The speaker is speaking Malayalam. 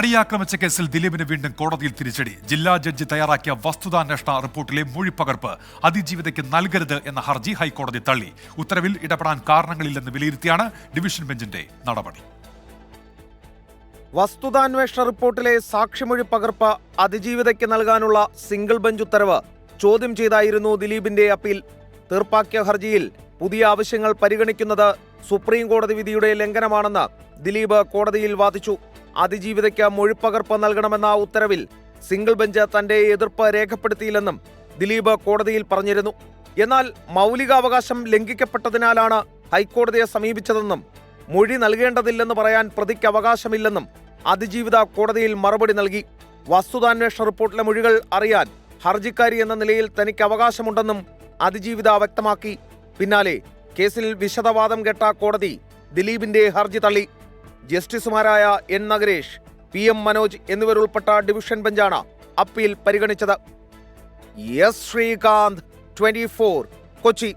നടിയാക്രമിച്ച കേസിൽ ദിലീപിന് വീണ്ടും കോടതിയിൽ തിരിച്ചടി. ജില്ലാ ജഡ്ജി തയ്യാറാക്കിയ വസ്തുതാന്വേഷണ റിപ്പോർട്ടിലെ മൊഴിപ്പകർപ്പ് അതിജീവിതയ്ക്ക് നൽകരുത് എന്ന ഹർജി ഹൈക്കോടതി തള്ളി. ഉത്തരവിൽ ഇടപെടാൻ കാരണങ്ങളില്ലെന്ന് വിലയിരുത്തിയാണ് ഡിവിഷൻ ബെഞ്ചിന്റെ നടപടി. വസ്തുതാന്വേഷണ റിപ്പോർട്ടിലെ സാക്ഷിമൊഴി പകർപ്പ് അതിജീവിതയ്ക്ക് നൽകാനുള്ള സിംഗിൾ ബെഞ്ച് ഉത്തരവ് ചോദ്യം ചെയ്തായിരുന്നു ദിലീപിന്റെ അപ്പീൽ. തീർപ്പാക്കിയ ഹർജിയിൽ പുതിയ ആവശ്യങ്ങൾ പരിഗണിക്കുന്നത് സുപ്രീം കോടതി വിധിയുടെ ലംഘനമാണെന്ന് ദിലീപ് കോടതിയിൽ വാദിച്ചു. അതിജീവിതയ്ക്ക് മൊഴിപ്പകർപ്പ് നൽകണമെന്ന ഉത്തരവിൽ സിംഗിൾ ബെഞ്ച് തന്റെ എതിർപ്പ് രേഖപ്പെടുത്തിയില്ലെന്നും ദിലീപ് കോടതിയിൽ പറഞ്ഞിരുന്നു. എന്നാൽ മൗലികാവകാശം ലംഘിക്കപ്പെട്ടതിനാലാണ് ഹൈക്കോടതിയെ സമീപിച്ചതെന്നും മൊഴി നൽകേണ്ടതില്ലെന്ന് പറയാൻ പ്രതിക്ക് അവകാശമില്ലെന്നും അതിജീവിത കോടതിയിൽ മറുപടി നൽകി. വസ്തുതാന്വേഷണ റിപ്പോർട്ടിലെ മൊഴികൾ അറിയാൻ ഹർജിക്കാരി എന്ന നിലയിൽ തനിക്ക് അവകാശമുണ്ടെന്നും അതിജീവിത വ്യക്തമാക്കി. പിന്നാലെ കേസിൽ വിശദവാദം കേട്ട കോടതി ദിലീപിന്റെ ഹർജി തള്ളി. ജസ്റ്റിസുമാരായ എൻ നഗരേഷ്, PM മനോജ് എന്നിവരുൾപ്പെട്ട ഡിവിഷൻ ബെഞ്ചാണ് അപ്പീൽ പരിഗണിച്ചത്. എസ് ശ്രീകാന്ത്, 24, കൊച്ചി.